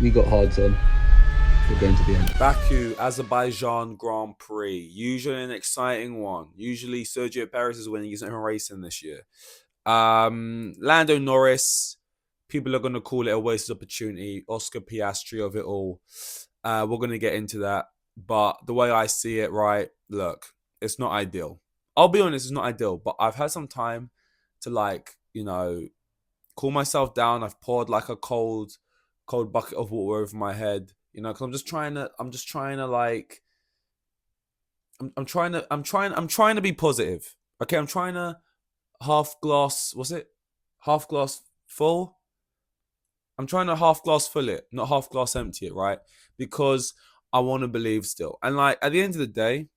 We got hards on. We're going to the end. Baku, Azerbaijan Grand Prix. Usually an exciting one. Usually Sergio Perez is winning. He's not even racing this year. Lando Norris. People are going to call it a wasted opportunity. Oscar Piastri of it all. We're going to get into that. But the way I see it, right, look, it's not ideal. I'll be honest, it's not ideal. But I've had some time to cool myself down. I've poured like a cold bucket of water over my head, because I'm trying to be positive. Okay, I'm trying to half glass, was it? Half glass full? I'm trying to half glass full it, not half glass empty it, right? Because I want to believe still. And like at the end of the day,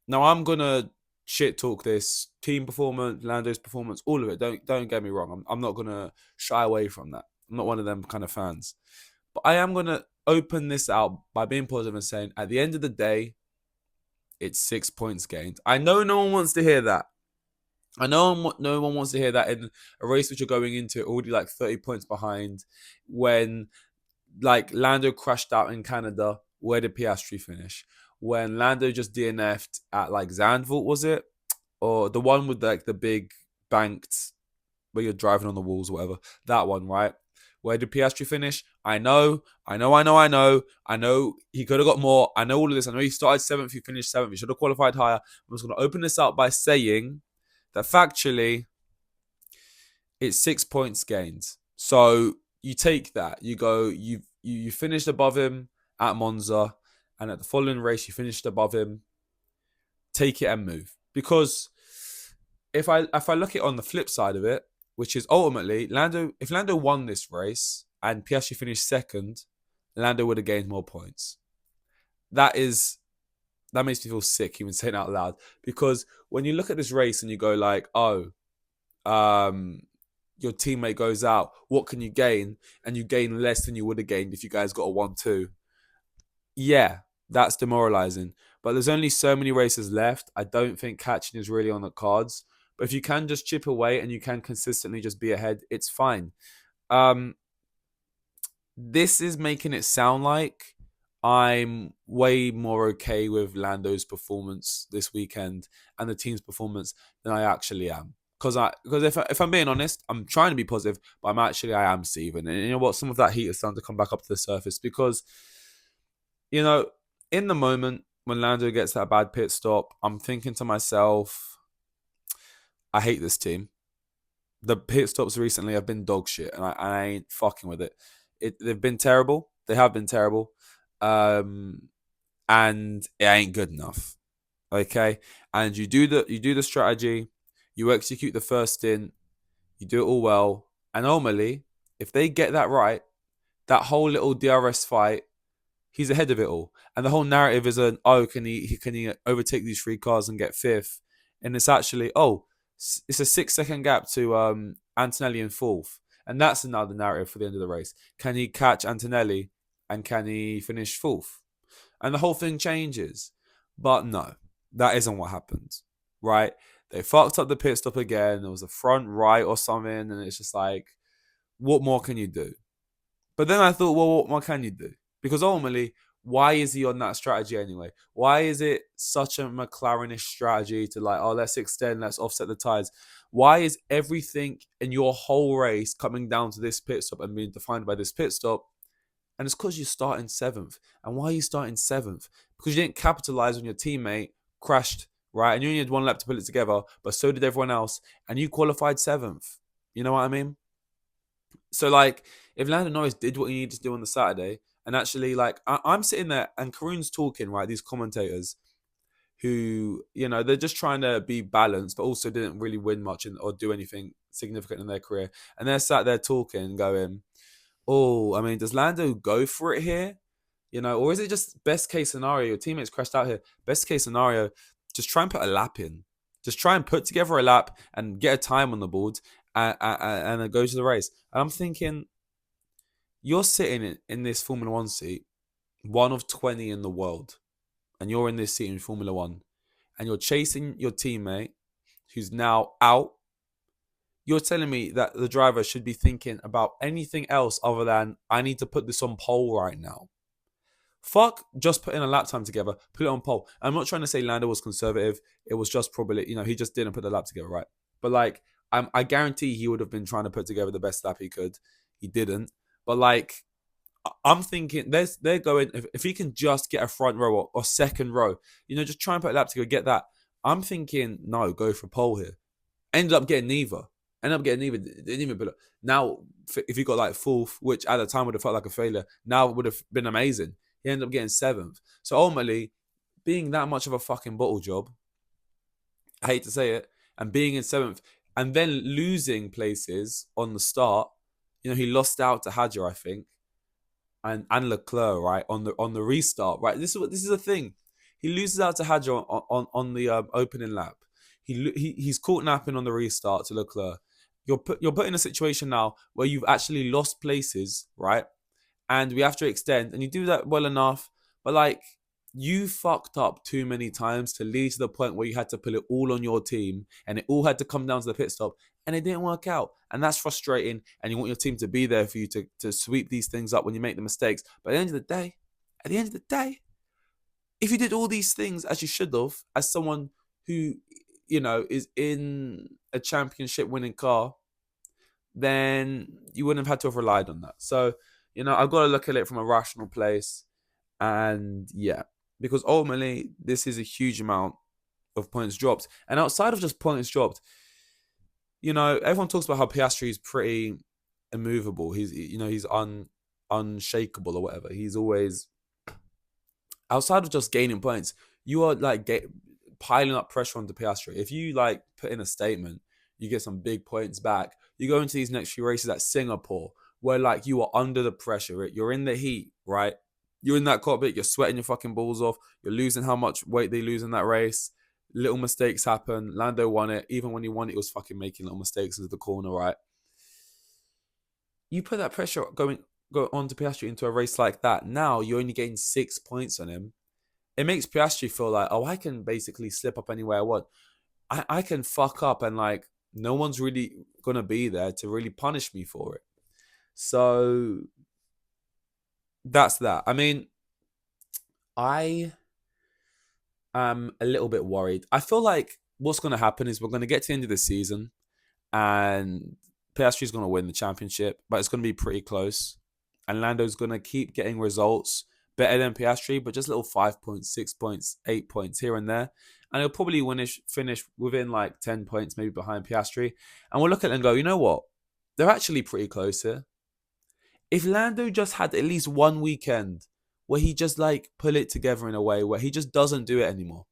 now I'm gonna shit talk this team performance, Lando's performance, all of it. Don't get me wrong. I'm not gonna shy away from that. I'm not one of them kind of fans. But I am gonna open this out by being positive and saying, at the end of the day, it's 6 points gained. I know no one wants to hear that. I know no one wants to hear that in a race which you're going into already like 30 points behind. When like Lando crashed out in Canada, where did Piastri finish? When Lando just DNF'd at like Zandvoort, was it? Or the one with like the big banked where you're driving on the walls or whatever. That one, right? Where did Piastri finish? I know he could have got more. I know all of this. I know he started seventh, he finished seventh. He should have qualified higher. I'm just going to open this up by saying that factually, it's 6 points gained. So you take that, you go, you finished above him at Monza, and at the following race, you finished above him. Take it and move. Because if I look at it on the flip side of it, which is ultimately if Lando won this race and Piastri finished second, Lando would have gained more points. That makes me feel sick even saying it out loud. Because when you look at this race and you go like, oh, your teammate goes out, what can you gain? And you gain less than you would have gained if you guys got a 1-2. Yeah, that's demoralizing. But there's only so many races left. I don't think catching is really on the cards. But if you can just chip away and you can consistently just be ahead, it's fine. This is making it sound like I'm way more okay with Lando's performance this weekend and the team's performance than I actually am. Because if I'm being honest, I'm trying to be positive, but I am seething. And you know what? Some of that heat is starting to come back up to the surface because, in the moment when Lando gets that bad pit stop, I'm thinking to myself, I hate this team. The pit stops recently have been dog shit, and I ain't fucking with it. They've been terrible. They have been terrible. And it ain't good enough. Okay? And you do the strategy, you execute the first stint, you do it all well, and normally, if they get that right, that whole little DRS fight, he's ahead of it all. And the whole narrative is can he overtake these three cars and get fifth? And it's actually, it's a 6 second gap to Antonelli in fourth. And that's another narrative for the end of the race. Can he catch Antonelli and can he finish fourth? And the whole thing changes. But no, that isn't what happened, right? They fucked up the pit stop again. There was a front right or something. And it's just like, what more can you do? But then I thought, well, what more can you do? Because ultimately, why is he on that strategy anyway? Why is it such a McLarenish strategy to like, let's extend, let's offset the tires? Why is everything in your whole race coming down to this pit stop and being defined by this pit stop? And it's because you start in seventh. And why are you starting seventh? Because you didn't capitalize when your teammate crashed, right? And you only had one lap to put it together, but so did everyone else. And you qualified seventh. You know what I mean? So, like, if Lando Norris did what he needed to do on the Saturday, and actually, like, I'm sitting there and Karun's talking, right? These commentators who, they're just trying to be balanced, but also didn't really win much or do anything significant in their career. And they're sat there talking, going, oh, I mean, does Lando go for it here? Or is it just best case scenario? Your teammates crashed out here. Best case scenario, just try and put a lap in. Just try and put together a lap and get a time on the board and then go to the race. And I'm thinking, you're sitting in this Formula One seat, one of 20 in the world, and you're in this seat in Formula One, and you're chasing your teammate who's now out, You're telling me that the driver should be thinking about anything else other than, I need to put this on pole right now. Fuck just putting a lap time together, put it on pole. I'm not trying to say Lando was conservative. It was just probably, he just didn't put the lap together right. But like, I guarantee he would have been trying to put together the best lap he could. He didn't. But like, I'm thinking they're going, if he can just get a front row or second row, just try and put a lap together, get that. I'm thinking, no, go for pole here. Ended up getting neither. Didn't even put it. Now, if he got like fourth, which at the time would have felt like a failure, now it would have been amazing. He ended up getting seventh. So ultimately, being that much of a fucking bottle job, I hate to say it, and being in seventh, and then losing places on the start, he lost out to Hadjar, I think, and Leclerc, right, on the restart, right. This is a thing. He loses out to Hadjar on the opening lap. He's caught napping on the restart to Leclerc. You're put in a situation now where you've actually lost places, right? And we have to extend, and you do that well enough, but like, you fucked up too many times to lead to the point where you had to put it all on your team, and it all had to come down to the pit stop, and it didn't work out, and that's frustrating. And you want your team to be there for you to sweep these things up when you make the mistakes. But at the end of the day, if you did all these things as you should have, as someone who is in a championship winning car, then you wouldn't have had to have relied on that. So, I've got to look at it from a rational place. And yeah, because ultimately, this is a huge amount of points dropped. And outside of just points dropped, everyone talks about how Piastri is pretty immovable. He's unshakable or whatever. He's always, outside of just gaining points, you are like piling up pressure onto Piastri. If you like put in a statement, you get some big points back. You go into these next few races at Singapore, where like you are under the pressure. You're in the heat, right? You're in that cockpit. You're sweating your fucking balls off. You're losing how much weight they lose in that race. Little mistakes happen. Lando won it. Even when he won it, he was fucking making little mistakes into the corner, right? You put that pressure go onto Piastri into a race like that. Now you're only getting 6 points on him. It makes Piastri feel like, oh, I can basically slip up anywhere I want. I can fuck up, and like, no one's really going to be there to really punish me for it. So that's that. I mean, I am a little bit worried. I feel like what's going to happen is we're going to get to the end of the season, and Piastri's going to win the championship, but it's going to be pretty close. And Lando's going to keep getting results better than Piastri, but just little 5 points, 6 points, 8 points here and there. And he'll probably finish within like 10 points, maybe behind Piastri. And we'll look at it and go, you know what? They're actually pretty close here. If Lando just had at least one weekend where he just like pull it together in a way where he just doesn't do it anymore.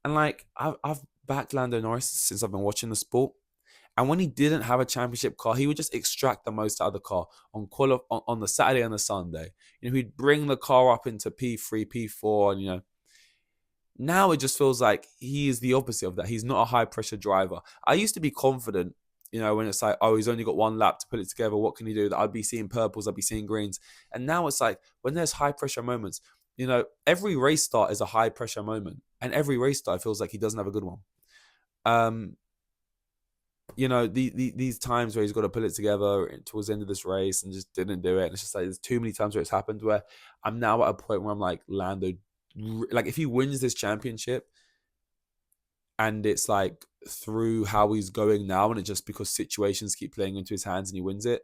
And like, I've backed Lando Norris since I've been watching the sport. And when he didn't have a championship car, he would just extract the most out of the car on the Saturday and the Sunday. He'd bring the car up into P3, P4, and now it just feels like he is the opposite of that. He's not a high pressure driver. I used to be confident, when it's like, oh, he's only got one lap to put it together. What can he do? That I'd be seeing purples, I'd be seeing greens. And now it's like, when there's high pressure moments, every race start is a high pressure moment. And every race start feels like he doesn't have a good one. These times where he's got to put it together towards the end of this race and just didn't do it. And it's just like, there's too many times where it's happened where I'm now at a point where I'm like, Lando, like if he wins this championship and it's like through how he's going now and it's just because situations keep playing into his hands and he wins it.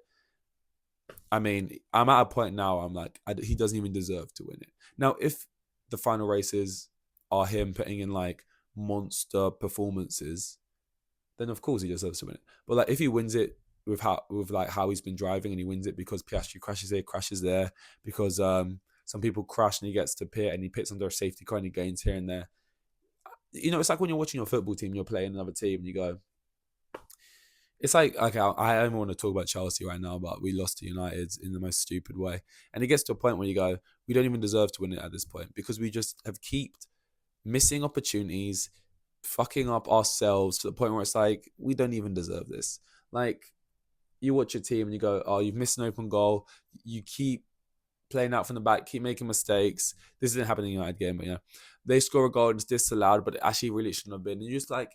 I mean, I'm at a point now, I'm like, he doesn't even deserve to win it. Now, if the final races are him putting in like monster performances, then of course he deserves to win it. But like if he wins it with how he's been driving and he wins it because Piastri crashes here, crashes there, because some people crash and he gets to pit and he pits under a safety car and he gains here and there. It's like when you're watching your football team, you're playing another team and you go, it's like, okay, I don't want to talk about Chelsea right now, but we lost to United in the most stupid way. And it gets to a point where you go, we don't even deserve to win it at this point because we just have kept missing opportunities, fucking up ourselves to the point where it's like, we don't even deserve this. Like, you watch your team and you go, oh, you've missed an open goal. You keep playing out from the back, keep making mistakes. This didn't happen in the United game, but they score a goal and it's disallowed, but it actually really shouldn't have been. And you're just like,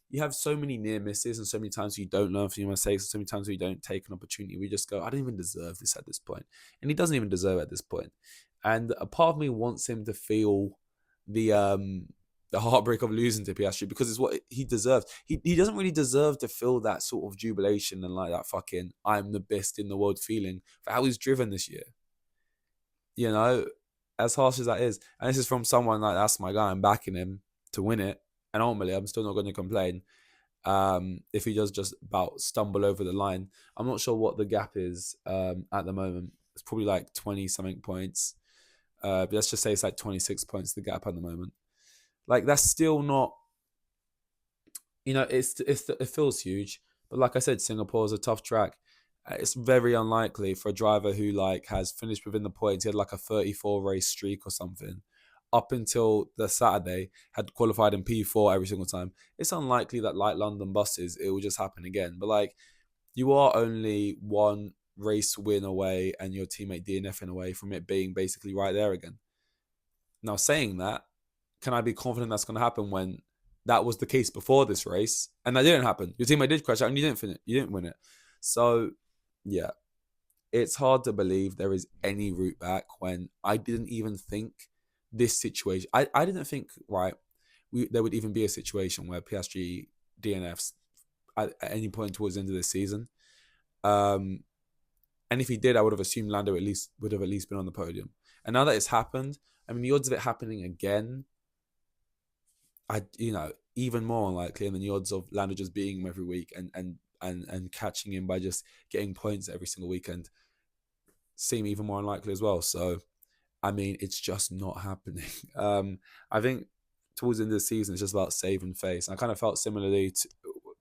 you have so many near misses and so many times you don't learn from your mistakes, and so many times where you don't take an opportunity. We just go, I don't even deserve this at this point. And he doesn't even deserve it at this point. And a part of me wants him to feel the heartbreak of losing to Piastri, because it's what he deserves. He doesn't really deserve to feel that sort of jubilation and like that fucking I'm the best in the world feeling for how he's driven this year. You know, as harsh as that is. And this is from someone like, that's my guy, I'm backing him to win it. And ultimately, I'm still not going to complain if he does just about stumble over the line. I'm not sure what the gap is at the moment. It's probably like 20 something points. But let's just say it's like 26 points, the gap at the moment. Like, that's still not, it feels huge. But like I said, Singapore is a tough track. It's very unlikely for a driver who like has finished within the points. He had like a 34 race streak or something up until the Saturday, had qualified in P4 every single time. It's unlikely that like London buses, it will just happen again. But like, you are only one race win away and your teammate DNFing away from it being basically right there again. Now, saying that, can I be confident that's going to happen when that was the case before this race and that didn't happen? Your teammate did crash out and you didn't win it. So yeah, it's hard to believe there is any route back when I didn't even think this situation. I didn't think, right, there would even be a situation where Piastri DNFs at any point towards the end of the season. And if he did, I would have assumed Lando would have at least been on the podium. And now that it's happened, I mean, the odds of it happening again, even more unlikely, and then the odds of Lando just beating him every week and catching him by just getting points every single weekend seem even more unlikely as well. So, I mean, it's just not happening. I think towards the end of the season, it's just about saving face. I kind of felt similarly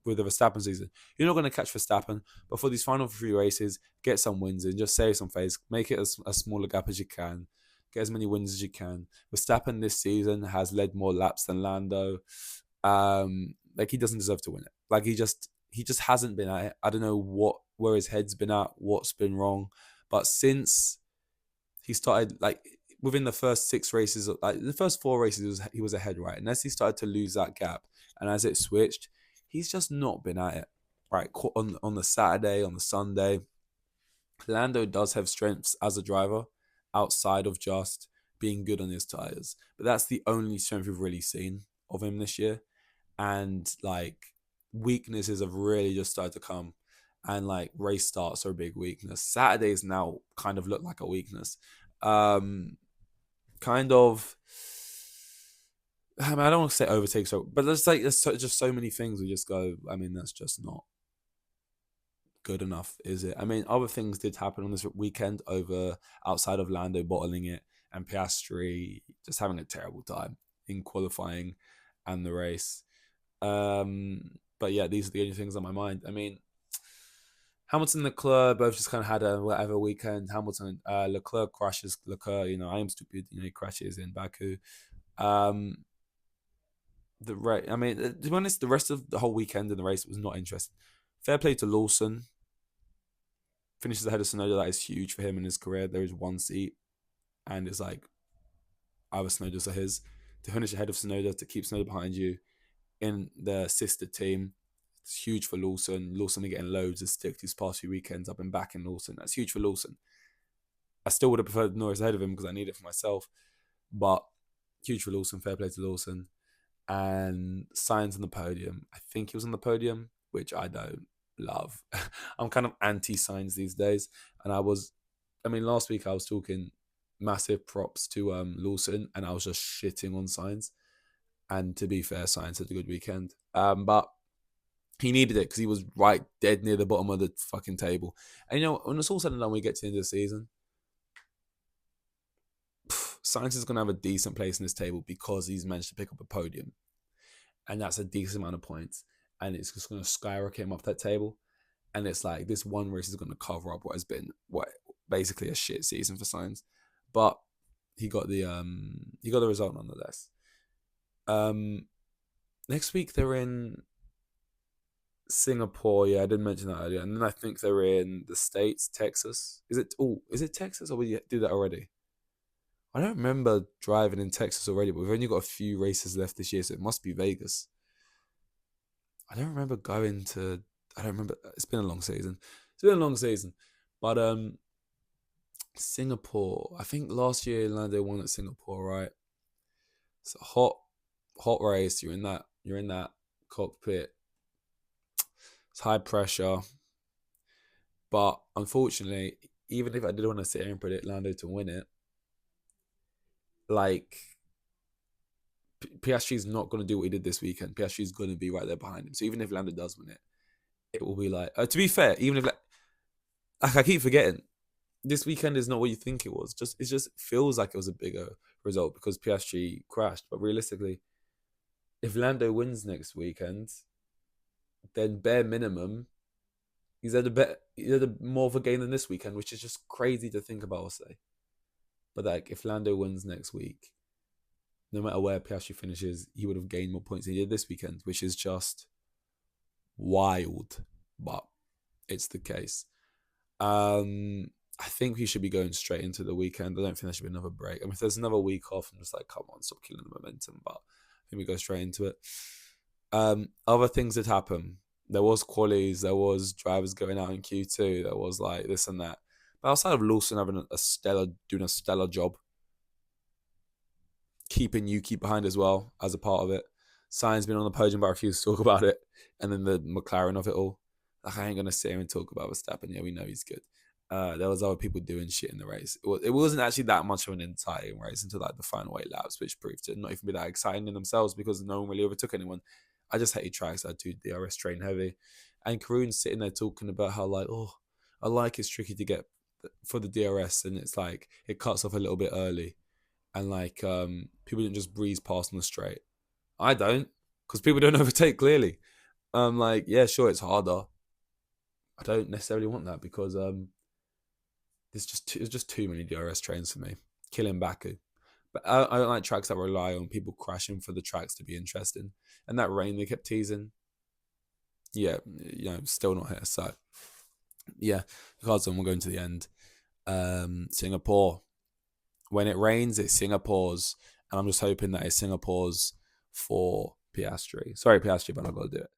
with the Verstappen season. You're not going to catch Verstappen, but for these final 3 races, get some wins in, just save some face, make it as a smaller gap as you can, get as many wins as you can. Verstappen this season has led more laps than Lando. Like, he doesn't deserve to win it. Like, he just hasn't been at it. I don't know where his head's been at, what's been wrong. But since he started, like, within the first 6 races, like the first 4 races, he was ahead, right? And as he started to lose that gap, and as it switched, he's just not been at it, right? On the Saturday, on the Sunday, Lando does have strengths as a driver outside of just being good on his tires, but that's the only strength we've really seen of him this year. And like, weaknesses have really just started to come. And like, race starts are a big weakness. Saturdays now kind of look like a weakness. Kind of. I mean, I don't want to say overtake, but there's just so many things we just go, I mean, that's just not good enough, is it? I mean, other things did happen on this weekend outside of Lando bottling it and Piastri just having a terrible time in qualifying and the race. But yeah, these are the only things on my mind. I mean, Hamilton and Leclerc both just kind of had a whatever weekend. Hamilton, Leclerc crashes. Leclerc, I am stupid. He crashes in Baku. I mean, to be honest, the rest of the whole weekend in the race was not interesting. Fair play to Lawson. Finishes ahead of Tsunoda. That is huge for him in his career. There is 1 seat, and it's like either Tsunoda's or his. To finish ahead of Tsunoda, to keep Tsunoda behind you in the sister team, it's huge for Lawson. Lawson are getting loads of stick these past few weekends. I've been backing Lawson. That's huge for Lawson. I still would have preferred Norris ahead of him because I need it for myself, but huge for Lawson. Fair play to Lawson. And Sainz on the podium. I think he was on the podium, which I don't love. I'm kind of anti-Sainz these days. And last week I was talking massive props to Lawson, and I was just shitting on Sainz. And to be fair, Sainz had a good weekend. But he needed it because he was right dead near the bottom of the fucking table. And when it's all said and done, we get to the end of the season, Sainz is going to have a decent place in this table because he's managed to pick up a podium. And that's a decent amount of points. And it's just going to skyrocket him up that table. And it's like, this one race is going to cover up what has been basically a shit season for Sainz. But he got the result nonetheless. Next week they're in Singapore. Yeah, I didn't mention that earlier. And then I think they're in the States, Texas. Is it Texas, or we do that already? I don't remember driving in Texas already, but we've only got a few races left this year, so it must be Vegas. I don't remember going to. I don't remember. It's been a long season. It's been a long season, but Singapore. I think last year Lando won at Singapore, right? It's a hot race. You're in that. You're in that cockpit. It's high pressure, but unfortunately, even if I did want to sit here and predict Lando to win it, like Piastri's not going to do what he did this weekend. Piastri's going to be right there behind him. So even if Lando does win it, it will be like. To be fair, even if like I keep forgetting, this weekend is not what you think it was. It just feels like it was a bigger result because Piastri crashed. But realistically, if Lando wins next weekend, then bare minimum, he's had a more of a gain than this weekend, which is just crazy to think about. I'll say, but like if Lando wins next week, no matter where Piastri finishes, he would have gained more points than he did this weekend, which is just wild. But it's the case. I think we should be going straight into the weekend. I don't think there should be another break. I mean, if there's another week off, I'm just like, come on, stop killing the momentum. But I think we go straight into it. Other things that happen. There was qualies. There was drivers going out in Q2. There was like this and that. But outside of Lawson having doing a stellar job, keeping Yuki behind as well as a part of it. Sainz been on the podium, but I refuse to talk about it. And then the McLaren of it all. Like, I ain't going to sit here and talk about Verstappen. Yeah, we know he's good. There was other people doing shit in the race. It wasn't actually that much of an exciting race until like the final 8 laps, which proved to not even be that exciting in themselves because no one really overtook anyone. I just hate tracks that do DRS train heavy. And Karun's sitting there talking about how like, oh, I like it's tricky to get for the DRS and it's like it cuts off a little bit early. And like people don't just breeze past on the straight. I don't, because people don't overtake clearly. Like, yeah, sure, it's harder. I don't necessarily want that because there's just too many DRS trains for me. Killing Baku. But I don't like tracks that rely on people crashing for the tracks to be interesting. And that rain they kept teasing, yeah, still not here. So, yeah, cards on, we're going to the end. Singapore. When it rains, it's Singapore's. And I'm just hoping that it's Singapore's for Piastri. Sorry, Piastri, but I've got to do it.